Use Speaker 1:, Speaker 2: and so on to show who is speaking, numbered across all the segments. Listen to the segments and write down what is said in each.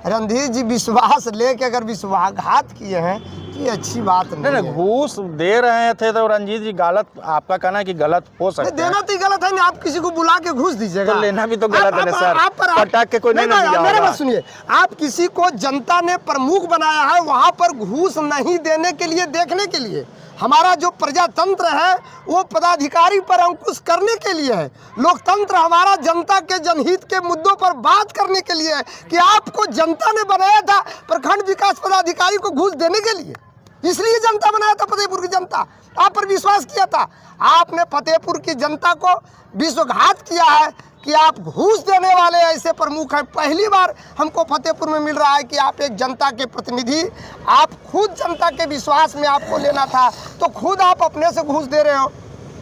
Speaker 1: रणधीर जी विश्वास लेके अगर विश्वासघात किए हैं तो ये अच्छी बात नहीं है।
Speaker 2: घूस दे रहे थे तो रणजीत जी गलत, आपका कहना है कि गलत हो सकता है।
Speaker 1: देना तो गलत है ना, आप किसी को बुला के घूस दीजिएगा
Speaker 2: तो लेना भी तो गलत है ना सर।
Speaker 1: आप पर
Speaker 2: पटाख के कोई नहीं दिया
Speaker 1: मेरे
Speaker 2: होगा।
Speaker 1: बात सुनिए, आप किसी को जनता ने प्रमुख बनाया है, वहां पर घूस नहीं देने के लिए, देखने के लिए। हमारा जो प्रजातंत्र है वो पदाधिकारी पर अंकुश करने के लिए है। लोकतंत्र हमारा जनता के जनहित के मुद्दों पर बात करने के लिए है कि आपको जनता ने बनाया था प्रखंड विकास पदाधिकारी को घूस देने के लिए, इसलिए जनता बनाया था। फतेहपुर की जनता आप पर विश्वास किया था। आपने फतेहपुर की जनता को विश्वासघात किया है कि आप घूस देने वाले ऐसे प्रमुख हैं। पहली बार हमको फतेहपुर में मिल रहा है कि आप एक जनता के प्रतिनिधि, आप खुद जनता के विश्वास में आपको लेना था तो खुद आप अपने से घूस दे रहे हो।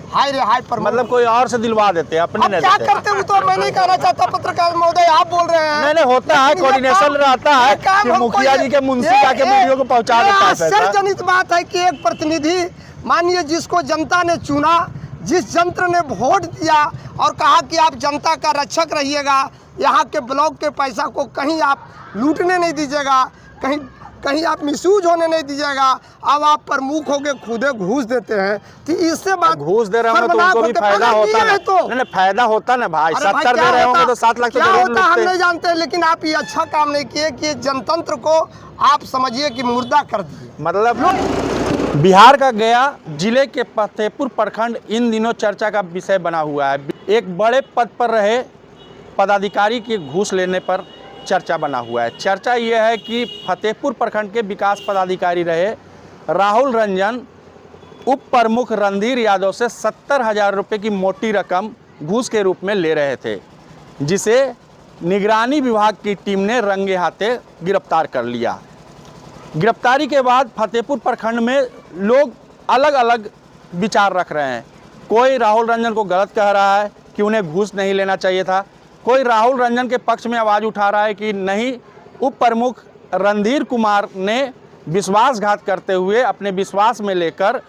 Speaker 1: हाय रे हाय पर
Speaker 2: मतलब कोई और से दिलवा देते, अपने नहीं
Speaker 1: क्या
Speaker 2: देते।
Speaker 1: करते हो तो मैं नहीं कहना चाहता, पत्रकार महोदय आप बोल रहे हैं।
Speaker 2: नहीं होता है, कोऑर्डिनेशन रहता है कि मुखिया जी के मुंशी जाके वीडियो को पहुंचा देता है।
Speaker 1: आश्चर्यजनित बात है कि एक प्रतिनिधि, मानिए जिसको जनता ने चुना, जिस जंत्र ने वोट दिया और कहा कि आप जनता का रक्षक रहिएगा, यहाँ के ब्लॉक के पैसा को कहीं आप लूटने नहीं दीजिएगा, कहीं आप मिसयूज होने नहीं दीजिएगा, अब आप प्रमुख हो गए खुदे घूस देते हैं। तो इससे बात
Speaker 2: घूस दे रहे हो तो उनको भी फायदा होता है तो नहीं फायदा होता ना भाई। 70 दे रहे होंगे तो 7 लाख तो जरूर
Speaker 1: होता हम नहीं जानते, लेकिन आप ये अच्छा काम नहीं किए कि जनतंत्र को आप समझिए कि मुर्दा कर दिए।
Speaker 2: मतलब बिहार का गया जिले के फतेहपुर प्रखंड इन दिनों चर्चा का विषय बना हुआ है। एक बड़े पद पर रहे पदाधिकारी के घूस लेने पर चर्चा बना हुआ है। चर्चा यह है कि फतेहपुर प्रखंड के विकास पदाधिकारी रहे राहुल रंजन उप प्रमुख रणधीर यादव से 70,000 रुपये की मोटी रकम घूस के रूप में ले रहे थे, जिसे निगरानी विभाग की टीम ने रंगे हाथे गिरफ्तार कर लिया। गिरफ्तारी के बाद फतेहपुर प्रखंड में लोग अलग अलग विचार रख रहे हैं। कोई राहुल रंजन को गलत कह रहा है कि उन्हें घूस नहीं लेना चाहिए था, कोई राहुल रंजन के पक्ष में आवाज़ उठा रहा है कि नहीं, उप प्रमुख रणधीर कुमार ने विश्वासघात करते हुए अपने विश्वास में लेकर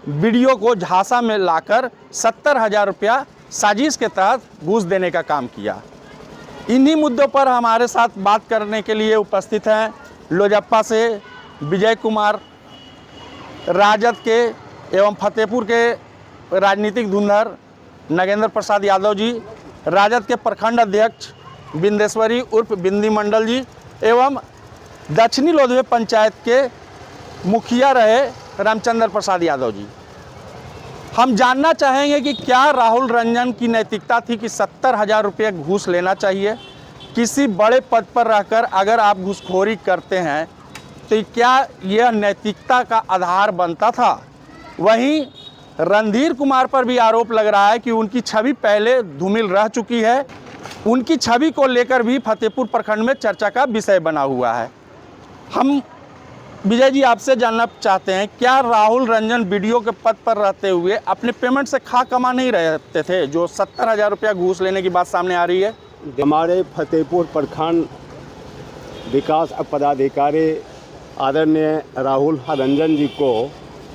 Speaker 2: वीडियो को झांसा में लाकर 70,000 रुपया साजिश के तहत घूस देने का काम किया। इन्हीं मुद्दों पर हमारे साथ बात करने के लिए उपस्थित हैं लोजप्पा से विजय कुमार, राजद के एवं फतेहपुर के राजनीतिक धुंधर नगेंद्र प्रसाद यादव जी, राजद के प्रखंड अध्यक्ष बिंदेश्वरी उर्फ बिंदी मंडल जी एवं दक्षिणी लोधवे पंचायत के मुखिया रहे रामचंद्र प्रसाद यादव जी। हम जानना चाहेंगे कि क्या राहुल रंजन की नैतिकता थी कि 70,000 रुपये घूस लेना चाहिए? किसी बड़े पद पर रहकर अगर आप घूसखोरी करते हैं तो क्या यह नैतिकता का आधार बनता था? वहीं रणधीर कुमार पर भी आरोप लग रहा है कि उनकी छवि पहले धूमिल रह चुकी है। उनकी छवि को लेकर भी फतेहपुर प्रखंड में चर्चा का विषय बना हुआ है। हम विजय जी आपसे जानना चाहते हैं, क्या राहुल रंजन वीडियो के पद पर रहते हुए अपने पेमेंट से खा कमा नहीं रहते थे, जो 70,000 रुपया घूस लेने की बात सामने आ रही है?
Speaker 3: हमारे फतेहपुर प्रखंड विकास पदाधिकारी आदरणीय राहुल रंजन जी को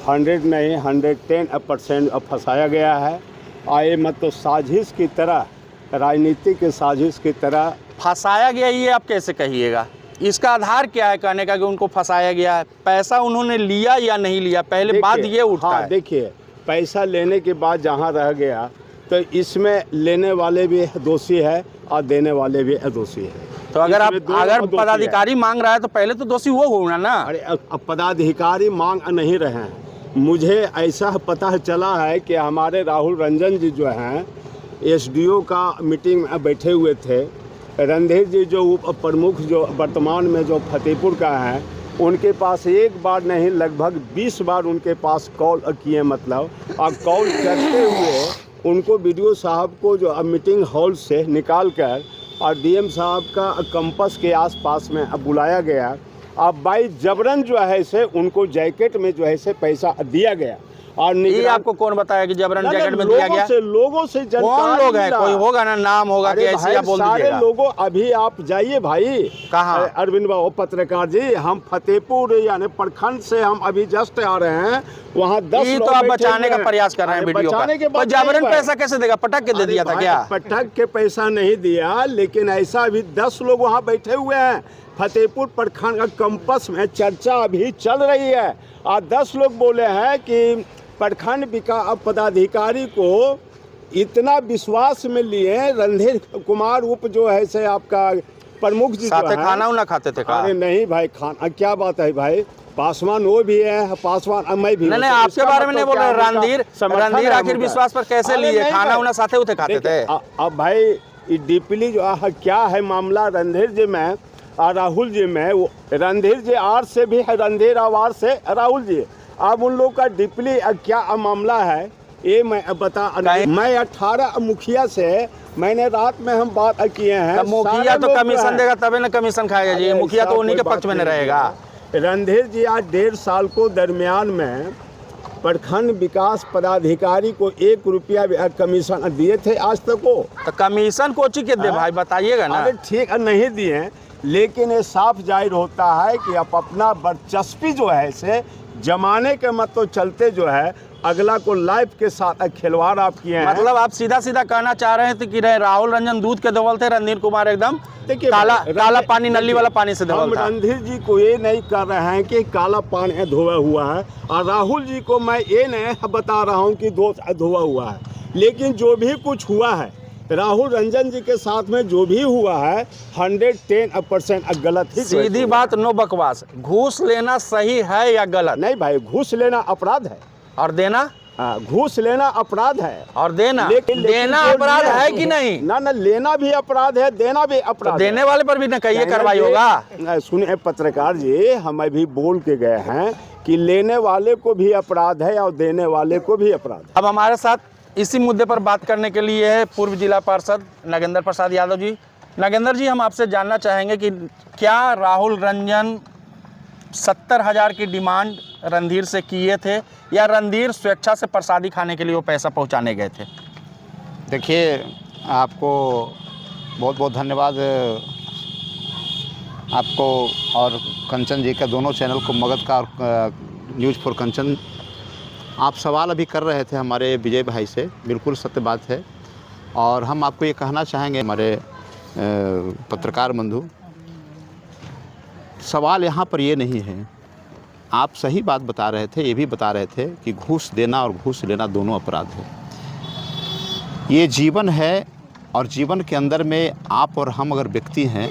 Speaker 3: 100 नहीं 110% फंसाया गया है। आए मतलब साजिश की तरह, राजनीति के साजिश की तरह
Speaker 2: फंसाया गया, ये आप कैसे कहिएगा? इसका आधार क्या है कहने का कि उनको फंसाया गया है? पैसा उन्होंने लिया या नहीं लिया, पहले बात ये उठता है।
Speaker 3: देखिए, पैसा लेने के बाद जहाँ रह गया तो इसमें लेने वाले भी दोषी है और देने वाले भी दोषी है।
Speaker 2: तो अगर पदाधिकारी मांग रहा है तो पहले तो दोषी वो होगा ना।
Speaker 3: अरे अब पदाधिकारी मांग नहीं रहे हैं। मुझे ऐसा पता चला है कि हमारे राहुल रंजन जी जो हैं एसडीओ का मीटिंग में बैठे हुए थे। रणधीर जी जो उप प्रमुख जो वर्तमान में जो फतेहपुर का है, उनके पास एक बार नहीं लगभग 20 बार उनके पास कॉल किए, मतलब और कॉल करते हुए उनको बीडीओ साहब को जो मीटिंग हॉल से निकाल कर और डीएम साहब का कैंपस के आसपास में अब बुलाया गया। अब बाई जबरन जो है से उनको जैकेट में जो है से पैसा दिया गया। और
Speaker 2: ये आपको कौन बताया कि जबरन जैकेट में दिया गया?
Speaker 3: लोगों से
Speaker 2: कौन लोग हैं? कोई होगा ना, नाम होगा कि ऐसे आप बोल दीजिएगा।
Speaker 3: सारे लोगों, अभी आप जाइए भाई।
Speaker 2: कहाँ?
Speaker 3: अरविंद बाबू पत्रकार जी, हम फतेहपुर यानी प्रखंड से हम अभी जस्ट आ रहे हैं। वहाँ 10
Speaker 2: लोग तो आप बचाने का प्रयास कर रहे हैं वीडियो का। जबरन पैसा कैसे देगा? पटक के दे दिया था क्या?
Speaker 3: पटक के पैसा नहीं दिया, लेकिन ऐसा भी 10 लोग वहाँ बैठे हुए हैं फतेहपुर प्रखंड का कैंपस में चर्चा अभी चल रही है और 10 लोग बोले हैं कि प्रखंड विकास पदाधिकारी को इतना विश्वास में लिए रणधीर कुमार उप जो है से आपका प्रमुख जी जो है,
Speaker 2: खाना उना खाते थे का?
Speaker 3: अरे नहीं भाई, खाना क्या बात है भाई, पासवान वो भी है, पासवान मैं भी।
Speaker 2: नहीं आपके बारे में नहीं बोल रहे। रणधीर आखिर विश्वास पर कैसे लिए? खाना उना साथे उठे खाते थे?
Speaker 3: अब भाई डीपली जो क्या है मामला रणधीर जी में और राहुल जी में, वो रणधीर जी आर से भी है, रणधीर आवार से राहुल जी। अब उन लोग का डीपली क्या मामला है ये मैं बता। मैं 18 मुखिया से मैंने रात में हम बात किए हैं।
Speaker 2: मुखिया तो कमीशन देगा तभी ना कमीशन खाएगा जी, मुखिया तो उन्हीं के पक्ष में नहीं रहेगा।
Speaker 3: रणधीर जी आज 1.5 साल को दरमियान में प्रखंड विकास पदाधिकारी को 1 रुपया कमीशन दिए थे आज तक को।
Speaker 2: तो कमीशन को के दे भाई, बताइएगा ना।
Speaker 3: अरे ठीक है नहीं दिए, लेकिन ये साफ जाहिर होता है कि आप अपना वर्चस्पी जो है इसे जमाने के मत तो चलते जो है अगला को लाइफ के साथ खिलवाड़ आप किए हैं।
Speaker 2: मतलब आप सीधा कहना चाह रहे थे कि राहुल रंजन दूध के धोवल थे, रणधीर कुमार एकदम काला पानी नली वाला पानी से धोवल था।
Speaker 3: रणधीर जी को ये नहीं कर रहे हैं कि काला पानी धोया हुआ है और राहुल जी को मैं ये नहीं बता रहा हूँ कि धोया हुआ है, लेकिन जो भी कुछ हुआ है राहुल रंजन जी के साथ में जो भी हुआ है 110% गलत ही।
Speaker 2: सीधी बात, नो बकवास। घूस लेना सही है या गलत?
Speaker 3: नहीं भाई, घूस लेना अपराध है
Speaker 2: और देना,
Speaker 3: घूस लेना अपराध है और
Speaker 2: देना देना अपराध है कि नहीं?
Speaker 3: ना लेना भी अपराध है, देना भी अपराध।
Speaker 2: देने वाले पर भी न कहिए कार्रवाई होगा।
Speaker 3: सुनिए पत्रकार जी, हम अभी बोल के गए हैं कि लेने वाले को भी अपराध है और देने वाले को भी अपराध है।
Speaker 2: अब हमारे साथ इसी मुद्दे पर बात करने के लिए है पूर्व जिला पार्षद नागेंद्र प्रसाद यादव जी। नागेंद्र जी, हम आपसे जानना चाहेंगे कि क्या राहुल रंजन 70,000 की डिमांड रणधीर से किए थे या रणधीर स्वेच्छा से प्रसादी खाने के लिए वो पैसा पहुंचाने गए थे?
Speaker 4: देखिए, आपको बहुत बहुत धन्यवाद, आपको और कंचन जी का, दोनों चैनल को, मगध का और न्यूज़ फॉर कंचन। आप सवाल अभी कर रहे थे हमारे विजय भाई से, बिल्कुल सत्य बात है। और हम आपको ये कहना चाहेंगे हमारे पत्रकार बंधु, सवाल यहाँ पर ये नहीं है। आप सही बात बता रहे थे, ये भी बता रहे थे कि घूस देना और घूस लेना दोनों अपराध है। ये जीवन है और जीवन के अंदर में आप और हम अगर व्यक्ति हैं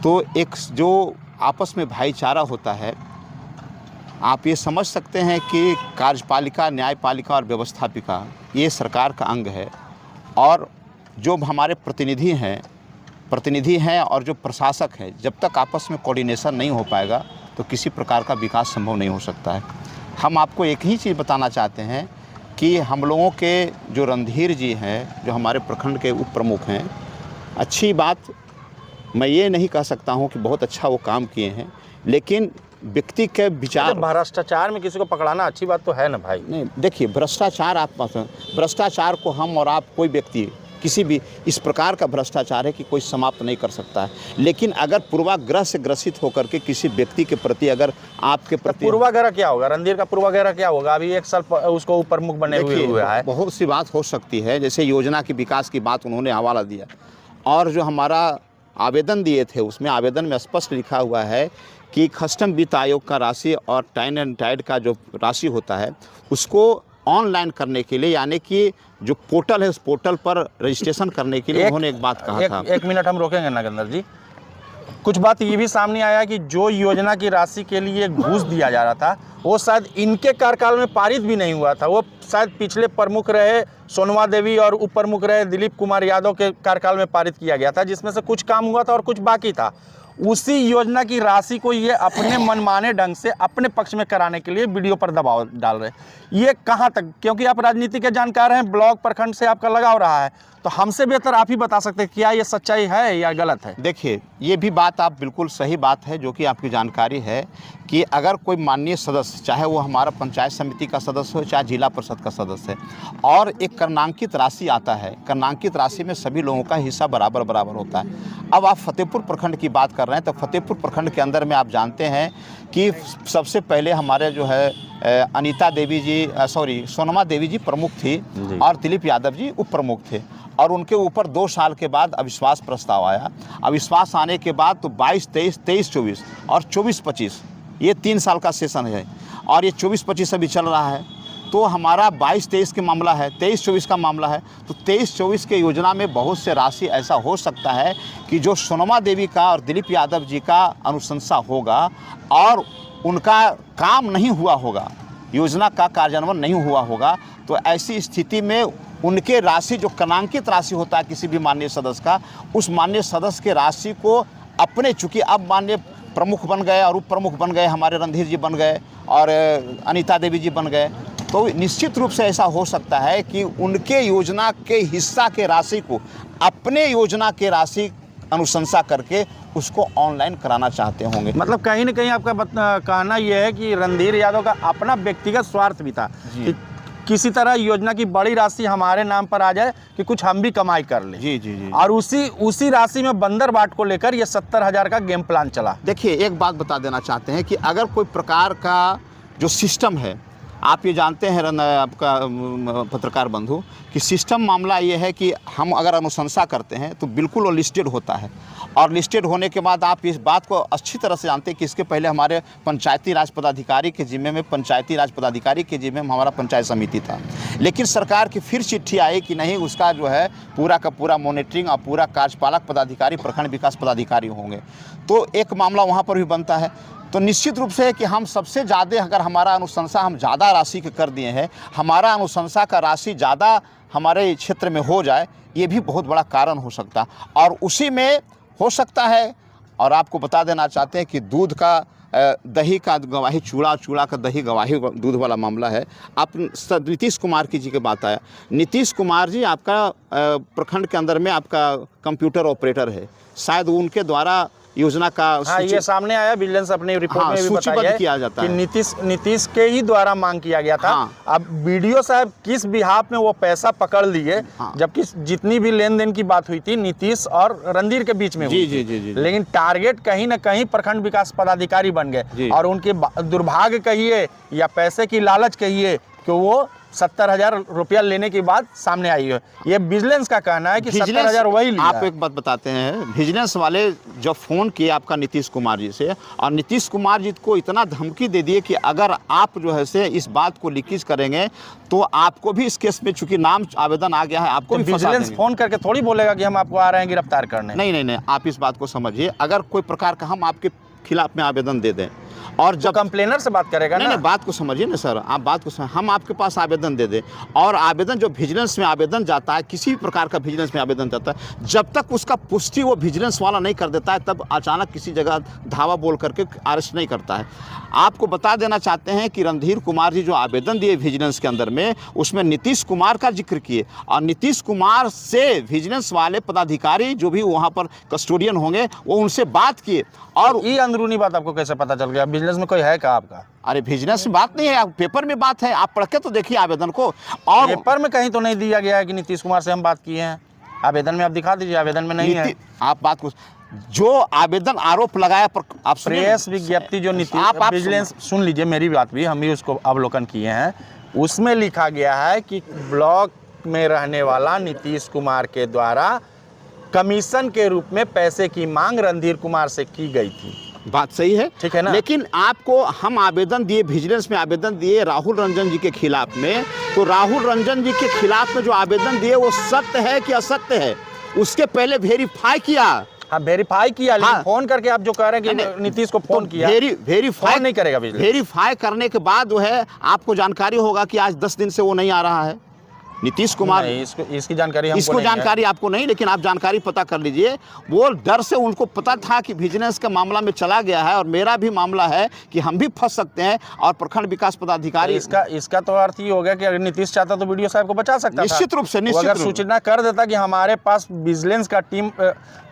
Speaker 4: तो एक जो आपस में भाईचारा होता है, आप ये समझ सकते हैं कि कार्यपालिका, न्यायपालिका और व्यवस्थापिका ये सरकार का अंग है और जो हमारे प्रतिनिधि हैं और जो प्रशासक हैं, जब तक आपस में कोऑर्डिनेशन नहीं हो पाएगा तो किसी प्रकार का विकास संभव नहीं हो सकता है। हम आपको एक ही चीज़ बताना चाहते हैं कि हम लोगों के जो रणधीर जी हैं, जो हमारे प्रखंड के उप प्रमुख हैं, अच्छी बात मैं ये नहीं कह सकता हूँ कि बहुत अच्छा वो काम किए हैं, लेकिन व्यक्ति के विचार,
Speaker 2: भ्रष्टाचार में किसी को पकड़ाना अच्छी बात तो है ना भाई।
Speaker 4: नहीं, देखिए, भ्रष्टाचार को हम और आप, कोई व्यक्ति, किसी भी इस प्रकार का भ्रष्टाचार है कि कोई समाप्त नहीं कर सकता है। लेकिन अगर पूर्वाग्रह से ग्रसित होकर के किसी व्यक्ति के प्रति, अगर आपके प्रति
Speaker 2: पूर्वाग्रह क्या होगा? रणधीर का पूर्वाग्रह क्या होगा? अभी 1 साल उसको ऊपर प्रमुख बने हुए है।
Speaker 4: बहुत सी बात हो सकती है, जैसे योजना की विकास की बात उन्होंने हवाला दिया, और जो हमारा आवेदन दिए थे उसमें आवेदन में स्पष्ट लिखा हुआ है कि कस्टम वित्त आयोग का राशि और टाइन एंड टाइड का जो राशि होता है उसको ऑनलाइन करने के लिए, यानी कि जो पोर्टल है उस पोर्टल पर रजिस्ट्रेशन करने के लिए उन्होंने एक बात कहा था।
Speaker 2: एक मिनट हम रोकेंगे नागेंद्र जी। कुछ बात ये भी सामने आया कि जो योजना की राशि के लिए घूस दिया जा रहा था वो शायद इनके कार्यकाल में पारित भी नहीं हुआ था, वो शायद पिछले प्रमुख रहे सोनमा देवी और उप प्रमुख रहे दिलीप कुमार यादव के कार्यकाल में पारित किया गया था, जिसमें से कुछ काम हुआ था और कुछ बाकी था। उसी योजना की राशि को ये अपने मनमाने ढंग से अपने पक्ष में कराने के लिए वीडियो पर दबाव डाल रहे। ये कहाँ तक, क्योंकि आप राजनीति के जानकार हैं, ब्लॉक प्रखंड से आपका लगाव रहा है, तो हमसे बेहतर आप ही बता सकते हैं क्या ये सच्चाई है या गलत है?
Speaker 4: देखिए, ये भी बात आप बिल्कुल सही बात है जो कि आपकी जानकारी है कि अगर कोई माननीय सदस्य, चाहे वो हमारा पंचायत समिति का सदस्य हो, चाहे जिला परिषद का सदस्य है, और एक कर्णांकित राशि आता है, कर्णांकित राशि में सभी लोगों का हिस्सा बराबर बराबर होता है। अब आप फतेहपुर प्रखंड की बात कर रहे हैं, तो फतेहपुर प्रखंड के अंदर में आप जानते हैं कि सबसे पहले हमारे जो है अनीता देवी जी सोनमा देवी जी प्रमुख थी और दिलीप यादव जी उप प्रमुख थे, और उनके ऊपर 2 साल के बाद अविश्वास प्रस्ताव आया। अविश्वास आने के बाद तो 22-23, 23-24 और 24-25 ये 3 साल का सेशन है, और ये 24-25 अभी चल रहा है। तो हमारा 22-23 के मामला है, 23-24 का मामला है। तो 23-24 के योजना में बहुत से राशि ऐसा हो सकता है कि जो सोनमा देवी का और दिलीप यादव जी का अनुशंसा होगा और उनका काम नहीं हुआ होगा, योजना का कार्यान्वयन नहीं हुआ होगा, तो ऐसी स्थिति में उनके राशि जो कनांकित राशि होता है किसी भी माननीय सदस्य का, उस माननीय सदस्य के राशि को अपने, चूँकि अब माननीय प्रमुख बन गए और उप प्रमुख बन गए, हमारे रणधीर जी बन गए और अनीता देवी जी बन गए, तो निश्चित रूप से ऐसा हो सकता है कि उनके योजना के हिस्सा के राशि को अपने योजना के राशि अनुशंसा करके उसको ऑनलाइन कराना चाहते होंगे।
Speaker 2: मतलब कहीं ना कहीं आपका कहना यह है कि रणधीर यादव का अपना व्यक्तिगत स्वार्थ भी था कि किसी तरह योजना की बड़ी राशि हमारे नाम पर आ जाए कि कुछ हम भी कमाई कर लें।
Speaker 4: जी जी जी।
Speaker 2: और उसी राशि में बंदर बाट को लेकर ये 70,000 का गेम प्लान चला।
Speaker 4: देखिए, एक बात बता देना चाहते हैं कि अगर कोई प्रकार का जो सिस्टम है, आप ये जानते हैं आपका पत्रकार बंधु कि सिस्टम मामला ये है कि हम अगर अनुशंसा करते हैं तो बिल्कुल वो लिस्टेड होता है, और लिस्टेड होने के बाद आप इस बात को अच्छी तरह से जानते हैं कि इसके पहले हमारे पंचायती राज पदाधिकारी के जिम्मे में हमारा पंचायत समिति था, लेकिन सरकार की फिर चिट्ठी आई कि नहीं, उसका जो है पूरा का पूरा मॉनिटरिंग और पूरा कार्यपालक पदाधिकारी प्रखंड विकास पदाधिकारी होंगे। तो एक मामला वहाँ पर भी बनता है। तो निश्चित रूप से है कि हम सबसे ज़्यादा, अगर हमारा अनुशंसा हम ज़्यादा राशि के कर दिए हैं, हमारा अनुशंसा का राशि ज़्यादा हमारे क्षेत्र में हो जाए, ये भी बहुत बड़ा कारण हो सकता है। और उसी में हो सकता है, और आपको बता देना चाहते हैं कि दूध का दही का गवाही, चूड़ा का दही गवाही, दूध वाला मामला है। आप नीतीश कुमार जी की बात आया, नीतीश कुमार जी आपका प्रखंड के अंदर में आपका कंप्यूटर ऑपरेटर है, शायद उनके द्वारा योजना का
Speaker 2: ये सामने आया, विजिलेंस अपनी रिपोर्ट में भी बताया
Speaker 4: किया जाता
Speaker 2: कि
Speaker 4: है
Speaker 2: नीतीश के ही द्वारा मांग किया गया था। अब वीडियो साहब किस बिहाफ में वो पैसा पकड़ लिए, जबकि जितनी भी लेन देन की बात हुई थी नीतीश और रणधीर के बीच में हुई थी, लेकिन टारगेट कहीं ना कहीं प्रखंड विकास पदाधिकारी बन गए, और उनके दुर्भाग्य कहिए या पैसे की लालच कहिए कि वो 70,000 रुपया लेने के बाद सामने आई है। ये विजिलेंस का कहना है कि 70,000 वही लिया।
Speaker 4: आपको एक बात बताते हैं, विजिलेंस वाले जब फ़ोन किए आपका नीतीश कुमार जी से, और नीतीश कुमार जी को इतना धमकी दे दिए कि अगर आप जो है से इस बात को लीकेज करेंगे तो आपको भी इस केस में, चूंकि नाम आवेदन आ गया है, आपको भी
Speaker 2: विजिलेंस फ़ोन करके थोड़ी बोलेगा कि हम आपको आ रहे हैं गिरफ्तार करने।
Speaker 4: नहीं, आप इस बात को समझिए, अगर कोई प्रकार का हम आपके खिलाफ में आवेदन दे दें, और जब
Speaker 2: कंप्लेनर से बात करेगा
Speaker 4: नहीं, बात को समझिए ना सर, आप बात को हम आपके पास आवेदन दे दें, और आवेदन जो विजिलेंस में आवेदन जाता है, किसी भी प्रकार का विजिलेंस में आवेदन जाता है, जब तक उसका पुष्टि वो विजिलेंस वाला नहीं कर देता है, तब अचानक किसी जगह धावा बोल करके अरेस्ट नहीं करता है। आपको बता देना चाहते हैं कि रणधीर कुमार जी जो आवेदन दिए विजिलेंस के अंदर में, उसमें नीतीश कुमार का जिक्र किए, और नीतीश कुमार से विजिलेंस वाले पदाधिकारी जो भी वहाँ पर कस्टोडियन होंगे वो उनसे बात किए। और
Speaker 2: ये अंदरूनी बात आपको कैसे पता चल गया? बिजनेस में कोई है क्या आपका?
Speaker 4: अरे बिजनेस में बात नहीं है, पेपर में बात है, आप पढ़ के तो देखिए आवेदन को। और
Speaker 2: पेपर में कहीं तो नहीं दिया गया है कि नीतीश कुमार से हम बात किए हैं। आवेदन में आप दिखा दीजिए, आवेदन में नहीं है।
Speaker 4: आप बात को, जो आवेदन आरोप लगाया पर आप
Speaker 2: प्रेस विज्ञप्ति जो नीतीश विजिलेंस, सुन लीजिए मेरी बात भी, हम भी उसको अवलोकन किए हैं, उसमें लिखा गया है कि ब्लॉक में रहने वाला नीतीश कुमार के द्वारा कमीशन के रूप में पैसे की मांग रणधीर कुमार से की गई थी।
Speaker 4: बात सही है,
Speaker 2: ठीक है ना?
Speaker 4: लेकिन आपको हम आवेदन दिए, विजिलेंस में आवेदन दिए राहुल रंजन जी के खिलाफ में, तो राहुल रंजन जी के खिलाफ में जो आवेदन दिए वो सत्य है कि असत्य है, उसके पहले वेरीफाई किया।
Speaker 2: हाँ, वेरीफाई किया, लेकिन फोन करके आप जो कह रहे हैं कि नीतीश को फोन किया,
Speaker 4: वेरीफाई
Speaker 2: नहीं करेगा।
Speaker 4: वेरीफाई करने के बाद जो है आपको जानकारी होगा कि आज 10 दिन से वो नहीं आ रहा है नीतीश कुमार।
Speaker 2: इसकी जानकारी
Speaker 4: आपको नहीं, लेकिन आप जानकारी पता कर लीजिए। वो डर से उनको पता था कि विजिलेंस का मामला में चला गया है, और मेरा भी मामला है कि हम भी फंस सकते हैं, और प्रखंड विकास पदाधिकारी
Speaker 2: इसका तो अर्थ ये हो गया कि अगर नीतीश चाहता तो वीडियो साहब को बचा सकता था।
Speaker 4: निश्चित रूप से
Speaker 2: अगर सूचना कर देता कि हमारे पास विजिलेंस का टीम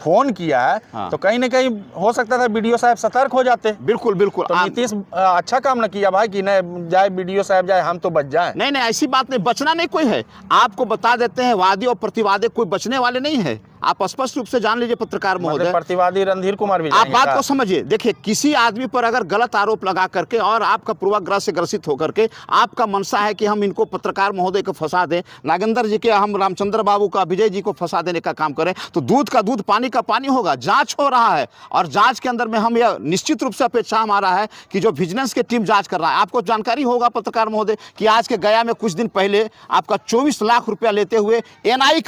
Speaker 2: फोन किया है, तो कहीं ना कहीं हो सकता था वीडियो साहब सतर्क हो जाते।
Speaker 4: बिल्कुल तो
Speaker 2: नीतीश अच्छा काम न किया भाई कि न जाए वीडियो साहब जाए, हम तो बच जाए।
Speaker 4: नहीं, ऐसी बात नहीं, बचना नहीं कोई है। आपको बता देते हैं, वादी और प्रतिवादी कोई बचने वाले नहीं है। आप स्पष्ट रूप से जान लीजिए पत्रकार महोदय,
Speaker 2: प्रतिवादी रणधीर कुमार भी
Speaker 4: आप
Speaker 2: जाएंगे
Speaker 4: बात
Speaker 2: क्या?
Speaker 4: को समझिए। देखिए, किसी आदमी पर अगर गलत आरोप लगा करके और आपका पूर्वाग्रह से ग्रसित होकर के आपका मनसा है कि हम इनको पत्रकार महोदय को फंसा दें, नागेंद्र जी के, हम रामचंद्र बाबू का, विजय जी को फंसा देने का काम करें, तो दूध का दूध पानी का पानी होगा। जांच हो रहा है और जांच के अंदर में हम यह निश्चित रूप से अपेक्षा हमारा है कि जो विजिलेंस की टीम जांच कर रहा है, आपको जानकारी होगा पत्रकार महोदय कि आज के गया में कुछ दिन पहले आपका 24 लाख रुपया लेते हुए एनआई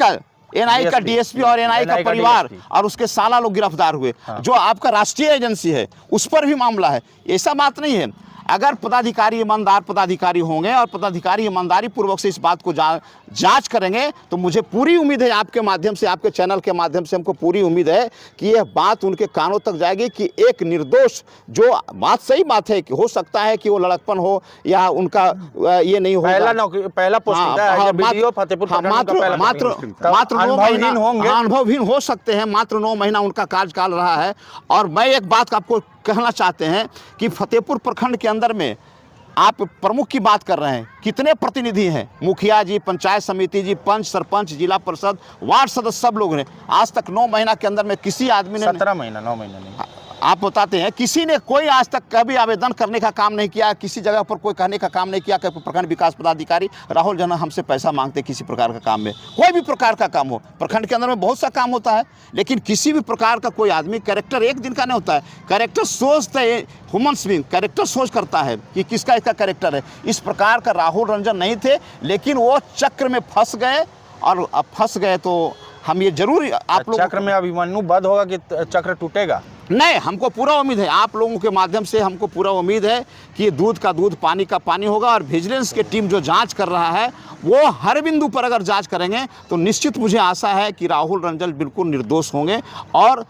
Speaker 4: का डीएसपी और एनआई का परिवार और उसके साला लोग गिरफ्तार हुए। जो आपका राष्ट्रीय एजेंसी है उस पर भी मामला है। ऐसा बात नहीं है। अगर पदाधिकारी ईमानदार पदाधिकारी होंगे और पदाधिकारी ईमानदारी पूर्वक से इस बात को जांच करेंगे तो मुझे पूरी उम्मीद है, आपके माध्यम से, आपके चैनल के माध्यम से हमको पूरी उम्मीद है कि यह बात उनके कानों तक जाएगी कि एक निर्दोष, जो बात सही बात है कि हो सकता है कि वो लड़कपन हो या उनका ये नहीं हो,
Speaker 2: पहला पोस्टिंग है वीडियो फतेहपुर
Speaker 4: मात्र 9 महीना अनुभवहीन हो सकते हैं। मात्र 9 महीना उनका कार्यकाल रहा है। और मैं एक बात आपको कहना चाहते हैं कि फतेहपुर प्रखंड के अंदर में आप प्रमुख की बात कर रहे हैं, कितने प्रतिनिधि हैं? मुखिया जी, पंचायत समिति जी, पंच, सरपंच, जिला परिषद, वार्ड सदस्य, सब लोग हैं। आज तक 9 महीना के अंदर में किसी आदमी ने
Speaker 2: 17 महीना 9 महीना नहीं,
Speaker 4: आप बताते हैं, किसी ने कोई आज तक कभी आवेदन करने का काम नहीं किया, किसी जगह पर कोई कहने का काम नहीं किया कि प्रखंड विकास पदाधिकारी राहुल जना हमसे पैसा मांगते किसी प्रकार का काम में। कोई भी प्रकार का काम हो, प्रखंड के अंदर में बहुत सा काम होता है, लेकिन किसी भी प्रकार का कोई आदमी, कैरेक्टर एक दिन का नहीं होता है। कैरेक्टर सोचते हैं, ह्यूमन्स बीइंग कैरेक्टर सोच करता है कि किसका इसका कैरेक्टर है। इस प्रकार का राहुल रंजन नहीं थे, लेकिन वो चक्र में फंस गए और अब फंस गए तो हम ये जरूर आप लोग
Speaker 2: चक्र में अभिमन्यु बध होगा कि चक्र टूटेगा?
Speaker 4: नहीं, हमको पूरा उम्मीद है, आप लोगों के माध्यम से हमको पूरा उम्मीद है कि दूध का दूध पानी का पानी होगा। और विजिलेंस की टीम जो जांच कर रहा है वो हर बिंदु पर अगर जांच करेंगे तो निश्चित मुझे आशा है कि राहुल रंजन बिल्कुल निर्दोष होंगे। और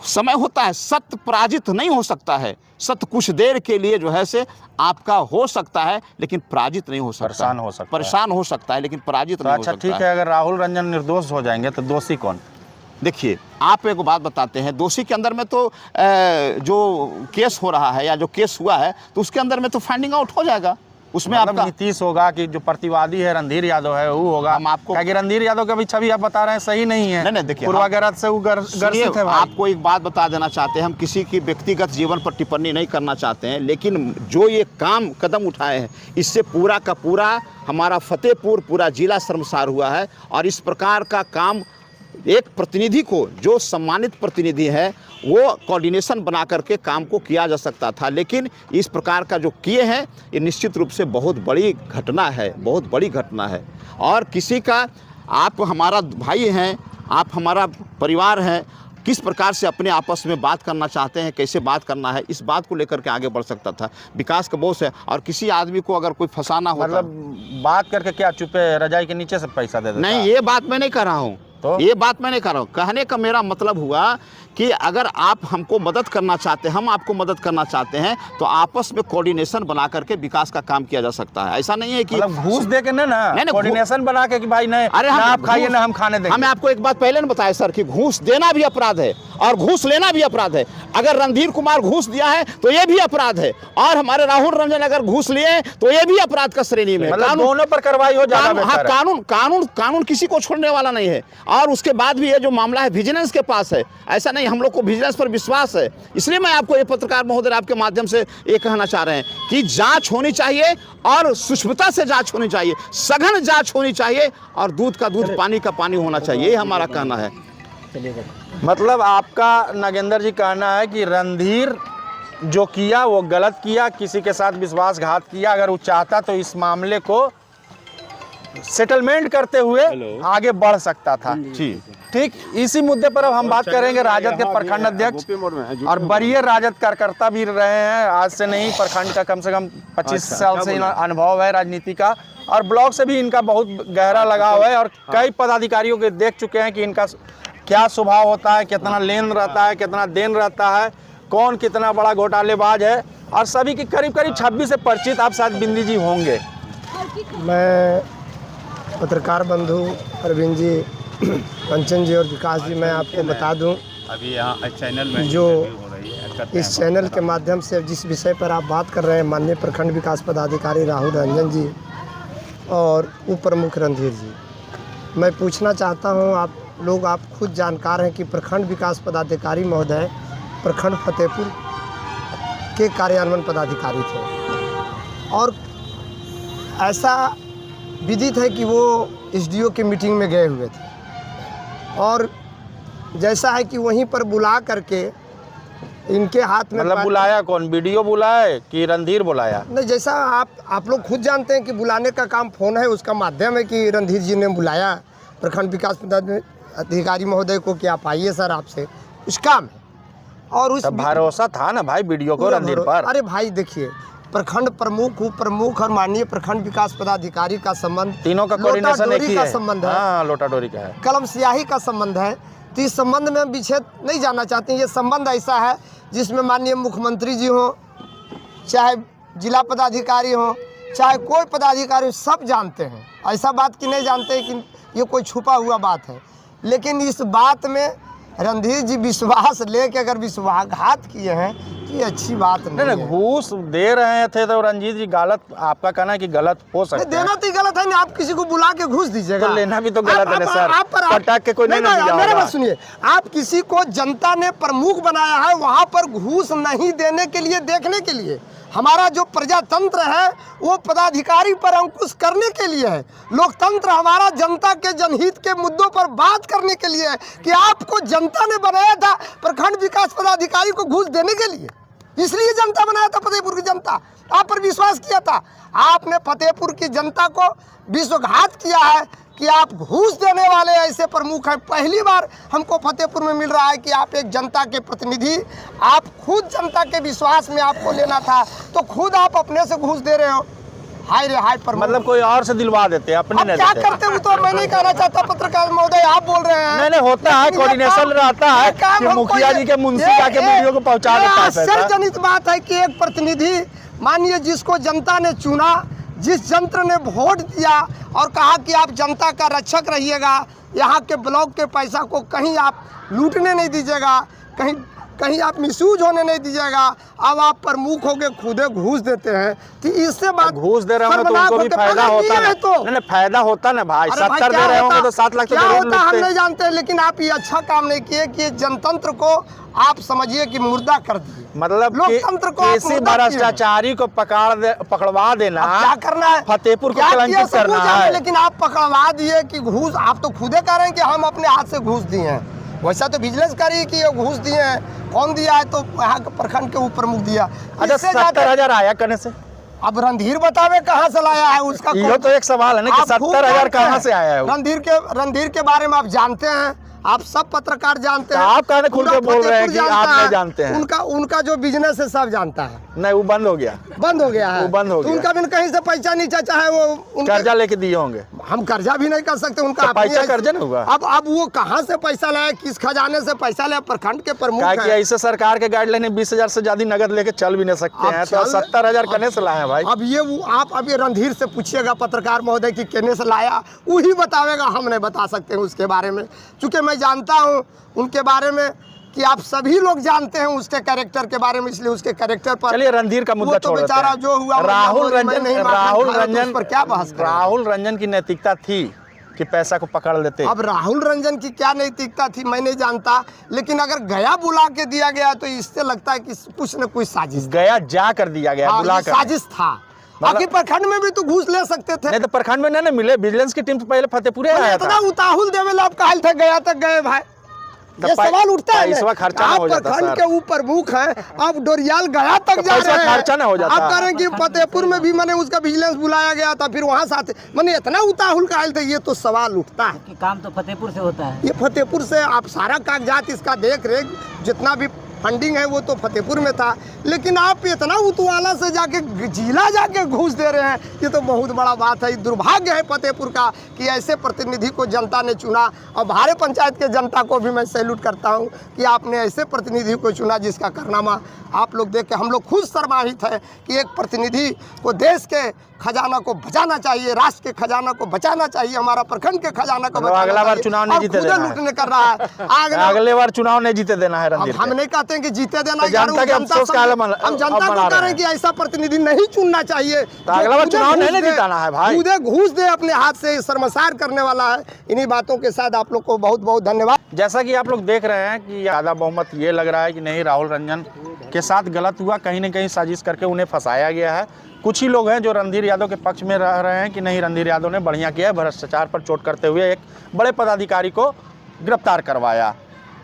Speaker 4: समय होता है, सत्य पराजित नहीं हो सकता है। सत्य कुछ देर के लिए जो है से आपका हो सकता है, लेकिन पराजित नहीं हो सकता। परेशान हो सकता है लेकिन पराजित नहीं हो सकता।
Speaker 2: अच्छा ठीक है, अगर राहुल रंजन निर्दोष हो जाएंगे तो दोषी कौन?
Speaker 4: देखिए, आप एक बात बताते हैं, दोषी के अंदर में तो जो केस हो रहा है या जो केस हुआ है तो उसके अंदर में तो फाइंडिंग आउट हो जाएगा। उसमें
Speaker 2: मतलब
Speaker 4: आपका
Speaker 2: नीतीश होगा कि जो प्रतिवादी है रणधीर यादव है वो होगा।
Speaker 4: हम आपको
Speaker 2: क्या कि रणधीर यादव का भी छवि आप बता रहे हैं सही नहीं है।
Speaker 4: नहीं, देखिए,
Speaker 2: पूर्वाग्रह से वो ग्रसित है।
Speaker 4: आपको एक बात बता देना चाहते हैं, हम किसी की व्यक्तिगत जीवन पर टिप्पणी नहीं करना चाहते हैं, लेकिन जो ये कदम उठाए हैं इससे पूरा का पूरा हमारा फतेहपुर पूरा जिला शर्मसार हुआ है। और इस प्रकार का काम एक प्रतिनिधि को, जो सम्मानित प्रतिनिधि है, वो कोऑर्डिनेशन बना करके काम को किया जा सकता था, लेकिन इस प्रकार का जो किए हैं ये निश्चित रूप से बहुत बड़ी घटना है, बहुत बड़ी घटना है। और किसी का, आप हमारा भाई हैं, आप हमारा परिवार हैं, किस प्रकार से अपने आपस में बात करना चाहते हैं, कैसे बात करना है, इस बात को लेकर के आगे बढ़ सकता था। विकास का बोझ है और किसी आदमी को अगर कोई फंसाना होता,
Speaker 2: मतलब बात करके क्या चुपे रजाई के नीचे से पैसा दे देता?
Speaker 4: नहीं, ये बात मैं नहीं कर रहा हूँ,
Speaker 2: तो
Speaker 4: ये बात मैं नहीं कर रहा हूँ। कहने का मेरा मतलब हुआ कि अगर आप हमको मदद करना चाहते हैं, हम आपको मदद करना चाहते हैं, तो आपस में कोऑर्डिनेशन बना करके विकास का काम किया जा सकता है। ऐसा नहीं है कि
Speaker 2: मतलब घूस दे के ना कोऑर्डिनेशन बना के कि भाई नहीं,
Speaker 4: अरे
Speaker 2: ना आप खाइए ना हम खाने देंगे।
Speaker 4: हमें आपको एक बात पहले न बताया सर कि घूस देना भी अपराध है और घूस लेना भी अपराध है। अगर रणधीर कुमार घूस दिया है तो ये भी अपराध है, और हमारे राहुल रंजन अगर घूस लिए तो ये भी अपराध का श्रेणी में।
Speaker 2: मतलब दोनों पर कार्रवाई हो जाए।
Speaker 4: हाँ, कानून किसी को छोड़ने वाला नहीं है। और उसके बाद भी ये जो मामला है विजिलेंस के पास है, ऐसा नहीं, हम लोग को विजिलेंस पर विश्वास है। इसलिए मैं आपको ये पत्रकार महोदय आपके माध्यम से ये कहना चाह रहे हैं कि जांच होनी चाहिए और सूक्ष्मता से जांच होनी चाहिए, सघन जांच होनी चाहिए और दूध का दूध पानी का पानी होना चाहिए, ये हमारा कहना है।
Speaker 2: मतलब आपका नागेंद्र जी कहना है कि रणधीर जो किया वो गलत किया, किसी के साथ विश्वासघात किया। अगर वो चाहता तो इस मामले को सेटलमेंट करते हुए आगे बढ़ सकता था।
Speaker 4: जी
Speaker 2: ठीक, इसी मुद्दे पर अब हम बात करेंगे। राजद के प्रखंड अध्यक्ष और वरीय राजद कार्यकर्ता भी रहे हैं, आज से नहीं, प्रखंड का कम से कम 25 साल से अनुभव है राजनीति का, और ब्लॉक से भी इनका बहुत गहरा लगाव है। और कई पदाधिकारियों के देख चुके हैं कि इनका क्या स्वभाव होता है, कितना लेन रहता है, कितना देन रहता है, कौन कितना बड़ा घोटालेबाज है, और सभी की करीब करीब 26 से परिचित आप शायद बिंदी जी होंगे।
Speaker 1: मैं पत्रकार बंधु अरविंद जी, पंचन जी और विकास जी, मैं आपको बता दूं
Speaker 3: अभी यहाँ चैनल में
Speaker 1: जो इस चैनल के माध्यम से जिस विषय पर आप बात कर रहे हैं, माननीय प्रखंड विकास पदाधिकारी राहुल रंजन जी और उप प्रमुख रणधीर जी, मैं पूछना चाहता हूं, आप लोग आप खुद जानकार हैं कि प्रखंड विकास पदाधिकारी महोदय प्रखंड फतेहपुर के कार्यान्वयन पदाधिकारी थे और ऐसा विदित है कि वो एसडीओ की मीटिंग में गए हुए थे और जैसा है कि वहीं पर बुला करके इनके हाथ में
Speaker 2: मतलब बुलाया कौन, वीडियो बुलाए कि रणधीर बुलाया?
Speaker 1: नहीं, जैसा आप लोग खुद जानते हैं कि बुलाने का काम फ़ोन है, उसका माध्यम है कि रणधीर जी ने बुलाया प्रखंड विकास पदाधिकारी महोदय को कि आप आइए सर, आपसे कुछ काम है। और उस
Speaker 2: भरोसा था ना भाई वीडियो को रणधीर पर।
Speaker 1: अरे भाई देखिए, प्रखंड प्रमुख, उप प्रमुख और माननीय प्रखंड विकास पदाधिकारी का संबंध,
Speaker 2: तीनों का कोऑर्डिनेशन एक ही है।
Speaker 1: संबंध है,
Speaker 2: हाँ, लोटाडोरी का है,
Speaker 1: कलम स्याही का संबंध है। तो इस संबंध में विच्छेद नहीं जाना चाहते हैं। ये संबंध ऐसा है जिसमें माननीय मुख्यमंत्री जी हों, चाहे जिला पदाधिकारी हों, चाहे कोई पदाधिकारी हो, सब जानते हैं। ऐसा बात कि नहीं जानते हैं कि ये कोई छुपा हुआ बात है। लेकिन इस बात में रणधीर जी विश्वास लेके अगर विश्वासघात किए हैं तो ये अच्छी बात नहीं है।
Speaker 2: घूस दे रहे थे तो रणजीत जी गलत, आपका कहना है कि गलत हो सकता है।
Speaker 1: देना तो गलत है नहीं, आप किसी को बुला के घूस दीजिएगा,
Speaker 2: तो लेना भी तो गलत है ना सर।
Speaker 1: आप
Speaker 2: पटाख के कोई नहीं दिया होगा।
Speaker 1: मेरा बात सुनिए, आप किसी को जनता ने प्रमुख बनाया है, वहाँ पर घूस नहीं देने के लिए, देखने के लिए। हमारा जो प्रजातंत्र है वो पदाधिकारी पर अंकुश करने के लिए है। लोकतंत्र हमारा जनता के जनहित के मुद्दों पर बात करने के लिए है कि आपको जनता ने बनाया था प्रखंड विकास पदाधिकारी को घूस देने के लिए। इसलिए जनता बनाया था, फतेहपुर की जनता आप पर विश्वास किया था। आपने फतेहपुर की जनता को विश्वासघात किया है कि आप घूस देने वाले ऐसे प्रमुख हैं। पहली बार हमको फतेहपुर में मिल रहा है कि आप एक जनता के प्रतिनिधि, आप खुद जनता के विश्वास में आपको लेना था तो खुद आप अपने से घूस दे रहे हो। हाय रे हाय पर
Speaker 2: मतलब कोई और से दिलवा देते, अपने नहीं
Speaker 1: क्या
Speaker 2: देते।
Speaker 1: करते हो तो मैं नहीं कहना चाहता, पत्रकार महोदय आप बोल रहे हैं।
Speaker 2: नहीं होता है, कोऑर्डिनेशन रहता है कि मुखिया जी के मुंशी जाके वीडियो को पहुंचा देता है।
Speaker 1: आश्चर्यजनित बात है कि एक प्रतिनिधि मानिए जिसको जनता ने चुना, जिस यंत्र ने वोट दिया और कहा कि आप जनता का रक्षक रहिएगा, यहाँ के ब्लॉक के पैसा को कहीं आप लूटने नहीं दीजिएगा, कहीं आप मिसयूज होने नहीं दीजिएगा, अब आप प्रमुख होके खुदे घूस देते हैं। तो इससे बात
Speaker 2: घूस दे रहे होंगे तो उनको भी फायदा होता है। तो नहीं फायदा होता ना भाई, 70 दे रहे होंगे तो 7 लाख तो
Speaker 1: क्या
Speaker 2: जरूर
Speaker 1: होता हम
Speaker 2: लूटते।
Speaker 1: नहीं जानते, लेकिन आप ये अच्छा काम नहीं किए कि जनतंत्र को आप समझिए कि मुर्दा कर दिए।
Speaker 2: मतलब
Speaker 1: लोकतंत्र को
Speaker 2: किसी भ्रष्टाचारी को पकड़वा देना,
Speaker 1: क्या करना है,
Speaker 2: फतेहपुर को कलंकित करना है।
Speaker 1: लेकिन आप पकड़वा दिए कि घूस, आप तो खुदे कह रहे हैं कि हम अपने हाथ से घूस दिए हैं। वैसा तो विजिलेंस करिए कि ये घूस दिए हैं, कौन दिया है, तो यहाँ के प्रखंड के ऊपर प्रमुख दिया।
Speaker 2: अच्छा 70,000 आया करने से,
Speaker 1: अब रणधीर बतावे कहाँ से लाया है उसका।
Speaker 2: ये तो एक सवाल है ना कि 70,000 कहाँ से आया है।
Speaker 1: रणधीर के बारे में आप जानते हैं, आप सब पत्रकार जानते हैं।
Speaker 2: आप कहने खुल के बोल रहे हैं कि आप नहीं जानते हैं।
Speaker 1: उनका जो बिजनेस है सब जानता है।
Speaker 2: नहीं वो बंद हो गया है,
Speaker 1: वो बंद हो गया। उनका भी कहीं से पैसा नहीं चाहे वो
Speaker 2: कर्जा लेके दिए होंगे।
Speaker 1: हम कर्जा भी नहीं कर सकते, उनका
Speaker 2: तो पैसा कर्जा नहीं हुआ।
Speaker 1: अब वो कहाँ से पैसा लाया, किस खजाने से पैसा लाया, प्रखंड के प्रमुख है।
Speaker 2: कि ऐसे सरकार के गाइडलाइन है 20,000 से ज्यादा नगद लेके चल भी नहीं सकते हैं, तो 70,000 कहने से लाए भाई।
Speaker 1: अब ये आप अभी रणधीर से पूछिएगा पत्रकार महोदय कि कहने से लाया, वही बतावेगा, हम नहीं बता सकते हैं उसके बारे में। चूँकि मैं जानता हूँ उनके बारे में कि आप सभी लोग जानते हैं उसके कैरेक्टर के बारे में, इसलिए उसके कैरेक्टर पर।
Speaker 2: चलिए रणधीर का मुद्दा
Speaker 1: तो बेचारा जो हुआ,
Speaker 2: राहुल रंजन
Speaker 1: पर क्या बहस करें।
Speaker 2: राहुल रंजन की नैतिकता थी कि पैसा को पकड़ लेते।
Speaker 1: अब राहुल रंजन की क्या नैतिकता थी मैं नहीं जानता, लेकिन अगर गया बुला के दिया गया तो इससे लगता है कि कुछ न कुछ साजिश,
Speaker 2: गया जा कर दिया गया, बुला कर
Speaker 1: साजिश था। बाकी प्रखंड में भी तो घूस ले सकते थे।
Speaker 2: नहीं तो प्रखंड में नहीं मिले, विजिलेंस की टीम तो पहले फतेहपुर आया था।
Speaker 1: इतना उताहुल देवे आप कहल थे, गया तक गए भाई, ये सवाल उठता है।
Speaker 2: पैसा खर्चा ना हो जाता
Speaker 1: प्रखंड के ऊपर मुख है, अब डोरियाल गया तक जा रहे हैं,
Speaker 2: खर्चा ना हो जाता।
Speaker 1: आप कह रहे हैं कि फतेहपुर में भी मैंने उसका विजिलेंस बुलाया गया था, फिर वहाँ साथ मैंने इतना उताहुल कहल थे, ये तो सवाल उठता है
Speaker 5: कि काम तो फतेहपुर से होता है।
Speaker 1: ये फतेहपुर से आप सारा कागजात, इसका देख रेख, जितना भी फंडिंग है वो तो फतेहपुर में था, लेकिन आप इतना उतवाला से जाके जिला जाके घूस दे रहे हैं, ये तो बहुत बड़ा बात है। दुर्भाग्य है फतेहपुर का कि ऐसे प्रतिनिधि को जनता ने चुना। और भारे पंचायत के जनता को भी मैं सैल्यूट करता हूं कि आपने ऐसे प्रतिनिधि को चुना जिसका कारनामा आप लोग देख के हम लोग खुद शर्माहित है कि एक प्रतिनिधि को देश के खजाना को बचाना चाहिए, राष्ट्र के खजाना को बचाना चाहिए, हमारा प्रखंड के खजाना को बचाना चाहिए।
Speaker 2: अगला बार चुनाव नहीं जीते देना है।
Speaker 1: लूटने कर रहा है।
Speaker 2: अगले बार चुनाव नहीं जीते देना है रणधीर।
Speaker 1: हम नहीं कहते चाहते हैं कि जीते देना।
Speaker 2: तो जनता के अफसोस का आलम
Speaker 1: हम जनता
Speaker 2: अब
Speaker 1: को
Speaker 2: बना
Speaker 1: कह रहे
Speaker 2: रहे
Speaker 1: हैं कि ऐसा प्रतिनिधि नहीं चुनना चाहिए।
Speaker 2: तो अगला बार चुनाव नहीं जिताना है भाई।
Speaker 1: खुदे घूस दे, अपने हाथ से शर्मसार करने वाला है। इन्हीं बातों के साथ आप लोग को बहुत बहुत धन्यवाद।
Speaker 2: जैसा कि आप लोग देख रहे हैं कि आधा बहुमत ये लग रहा है कि नहीं, राहुल रंजन के साथ गलत हुआ, कहीं ना कहीं साजिश करके उन्हें फंसाया गया है। कुछ ही लोग हैं जो रणधीर यादव के पक्ष में रह रहे हैं कि नहीं, रणधीर यादव ने बढ़िया किया, भ्रष्टाचार पर चोट करते हुए एक बड़े पदाधिकारी को गिरफ्तार करवाया।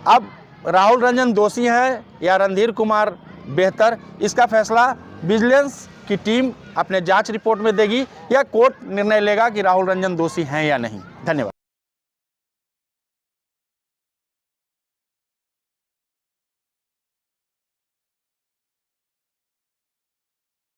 Speaker 2: अब राहुल रंजन दोषी है या रणधीर कुमार बेहतर, इसका फैसला विजिलेंस की टीम अपने जांच रिपोर्ट में देगी या कोर्ट निर्णय लेगा कि राहुल रंजन दोषी हैं या नहीं। धन्यवाद।